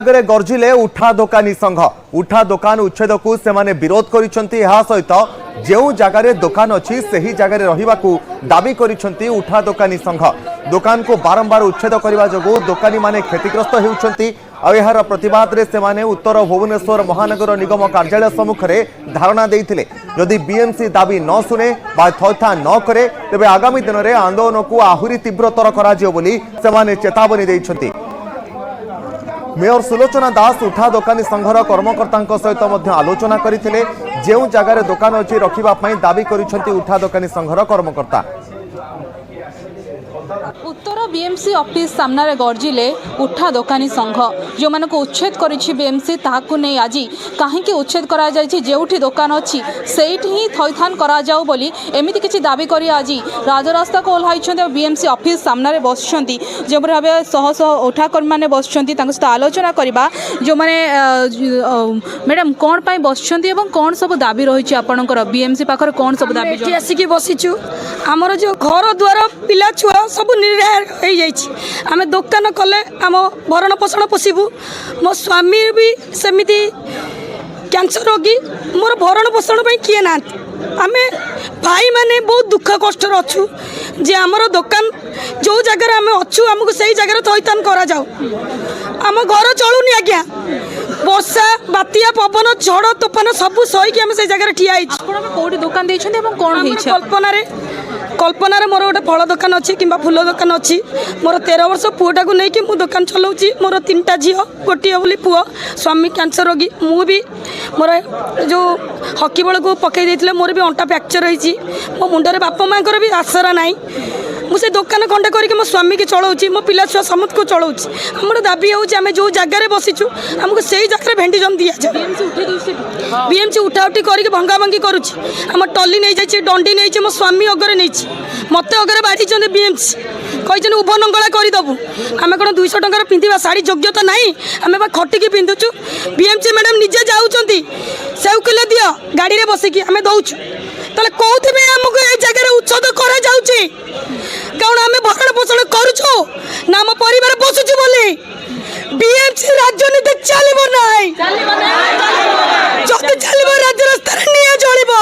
गर्जिले उठा दोकानी संघ उठा दोकान उच्छेद को सेमाने विरोध करिसेंती सहित जो जगार दोकान अच्छी से जगार रहिबाकू दाबी करिसेंती उठा दोकानी संघ दोकान को बारंबार उच्छेद करने जो दोकानी माने क्षतिग्रस्त होउछंती यार प्रतिवाद रे सेमाने उत्तर भुवनेश्वर महानगर निगम कार्यालय सम्मुख में धारणा देइथिले यदि बीएमसी दाबी न शुणे बा थैथा न करे तेबे आगामी दिन में आंदोलन को आहुरी तीव्रतर कराजियो बोली सेमाने चेतावनी देइछंती। मेयर सुलोचना दास उठा दोकानी संघर कर्मकर्ता सहित आलोचना करते जो जगार दोकान अच्छी रखापी दाबी कर उठा दोकानी संघर कर्मकर्ता। उत्तर बीएमसी ऑफिस सामने गर्जिले उठा दोकानी संघ जो मानक उच्छेद करिछि बीएमसी ताहाकु नै आज कहीं उच्छेद करा जायछि जेउठी दोकान अच्छी सेठी ही थैथान करा जाऊ बोली एमिति किछि दाबी करी आज राजरास्ता को ओह्लाइछन्ते बीएमसी ऑफिस सामने बसछन्ती जो भाबे शह शह उठा कर्मी माने बसछन्ती तांको सहित आलोचना करबा जो माने मैडम कोन पई बसछन्ती एवं कोन सब दाबी रहिछि आपनकर बीएमसी पाखर कोन सब दाबी एठी आसिकी बसिछु हमर जो घर द्वार पिला छुआ सब निर्णय हो जाइए आम दोकान कले आम भरण पोषण पोषबू मो स्वामी भी सेमती कैंसर रोगी मोर भरण पोषण किए ना आम भाई माने बहुत दुख कष्ट अच्छु जे आमर दोकान जो जगार आम अच्छु आमको से जगार थैथान करा जाऊ आम घर चलुनी आज्ञा वर्षा बातिया पवन झड़ तोफान सब सहीकि आम से जगार ठिया कोठी दोकान देइछन्ते कोन कल्पना मोर गोटे फल दोकान अच्छी कि फूल दोकान अच्छी मोर 13 वर्ष पुआटा को लेकिन मु दोकान चलाऊँगी मोर 3टा झी गोटे बोली पुआ स्वामी कैंसर रोगी मु भी मोर जो हकी बल को पकई देते मोर भी अंटा फ्रैक्चर होती मो मुंडे बापा माँ भी आसरा ना मुझे दोकान खंडे करके मो स्वामी की चलाऊँगी मो पिला छुआ समस्त को चलाऊँगी आम दाबी हो जो जगार बसीचु आमको से जगह भेंटिजन दि जाए बीएमसी उठा उठी करके भंगा भंगी करुच्ची आम टली नहीं जाइए डंडी नहीं मो स्वामी अगरे नहीं मत अगरे बाढ़ी बीएमसी कही उभ नंगला करदेबू आम कौन 200 टकर पिंधा शाढ़ी योग्यता ना आम खटिकी पिंधुचु बीएमसी मैडम निजे जाऊँगी सेव किलो दियो गाड़ी में बसिकी आम दौचु ताले कौन आमको ये जगह उच्छेद करा जाउची कौन आम भरण पोषण करुचु ना आम परिवार बसुचु बोली बीएमसी राजनीति चलिबो नाही जति चलिबो राज्य रास्ता निया चलिबो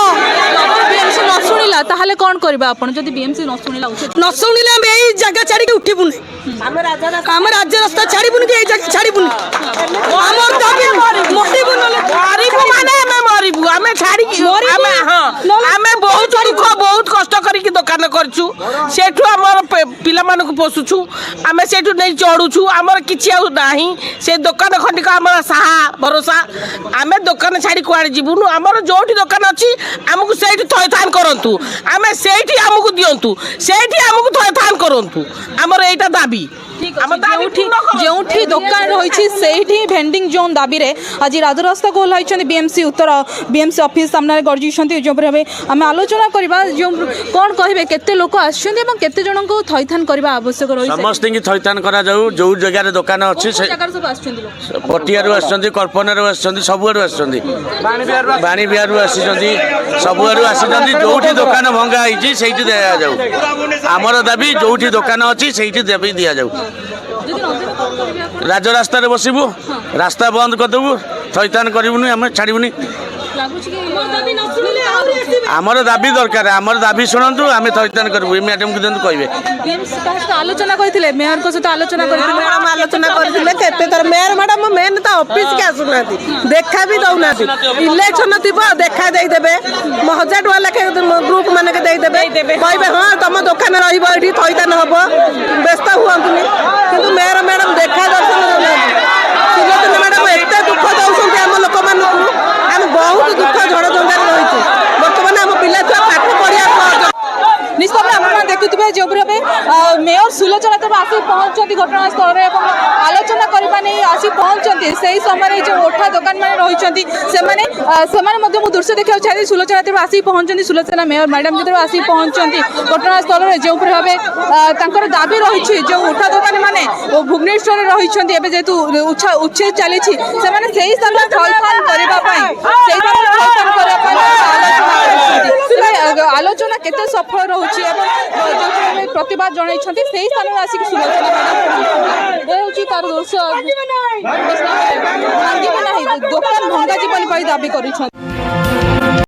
बीएमसी न सुनिला ताहाले कोन करबा आपण जदि बीएमसी न सुनिला न सुनिला हम एई जगह छाड़ी के उठिबु नै हम राज्य रास्ता छाड़ीबु नै एई जगह छाड़ीबु नै हमर दाबी मरिबु नै मरिबु माने हम मरिबु हम छाड़ी हम हां हम बहुत दुख बहुत कष्ट करी के दुकान करछु सेठु हमर पिला मानको पोसुछु हम सेठु नै चढ़ुछु हमर किछि आ नाही से दुकान खंडिक हमर साहा भरोसा आमे दुकान छाड़ी कुआड़े जीवनु हमर जोठी दुकान अछि हमकु सेठी थैथान करंतु आमे सेठी हमकु दियंतु सेठी हमकु थैथान करंतु हमर एटा दाबी जो दोकान रही भेंडिंग जोन दाबी रे आज राजरास्ता को ओह्लाई बीएमसी उत्तर बीएमसी ऑफिस सामने गर्जी जो भाव आम आलोचना करवा जो कौन कहे केते लोक आते जन को थैथान करने आवश्यक रही समस्त थैथान करा जाऊ जो जगह दोकान अच्छी पटियारू आसुँच कल्पनारू आसुँच सबुआड़ आसुँच बाणी बिहारू आसी सबुआड़ आसी जो दोकान भंगा होती से दि जाऊ आमर दाबी जो दोकान अच्छी से दाबी दि जाऊ राजरास्ता बसबू रास्ता बंद करदेबू थैथान करूनी आम छाड़बूनी आमर दाबी दरकार आमर दाबी शुणु आम थैथान करूँ मैडम को दिखाते कहे आलोचना करते मेयर को सहित आलोचना आलोचना करते मेयर मैडम मेन तो ऑफिस के आसुना देखा भी दौना इलेक्शन थी देखा देदेवे 1000 टका लेखे ग्रुप मान के देदेवे कहे हाँ तुम दोकान रही थैथान हम व्यस्त हुआ कि मेयर मैडम देखा दर्शन सुलोचना मैडम एत दुख दौरान आम लोक मान आम बहुत दुख झड़ झंझार रही बर्तमान आम पिला छुआ पाठ पढ़िया निश्चित भाव देखुए जो भाव मेयर सुलोचना तब आसी पहुँचती घटनास्थल में आलोचना करने नहीं आसी पहुँचती से ही समय जो उठा दोकान मैंने रही से दृश्य देखा चाहिए सुलोचना तब आसी पहुँचती सुलोचना मेयर मैडम जो आसी पहुँचती घटनास्थल में जो भाव दाबी रही जो उठा दोकानी मैंने भुवनेश्वर रही जेहेतु उच्छेद चली स्थान आलोचना केते सफल रोचे प्रतिवाद जन स्थान आसिक ସୁଲୋଚନା ମ୍ୟାଡାମ ଏ ହେଉଛି ତାର ଦୃଶ୍ୟ ଭାଙ୍ଗିବେ ନାହିଁ ଦୋକାନ ଭଙ୍ଗା ଜୀବନ ପାଇଁ ଦାବି କରିଛନ୍ତି।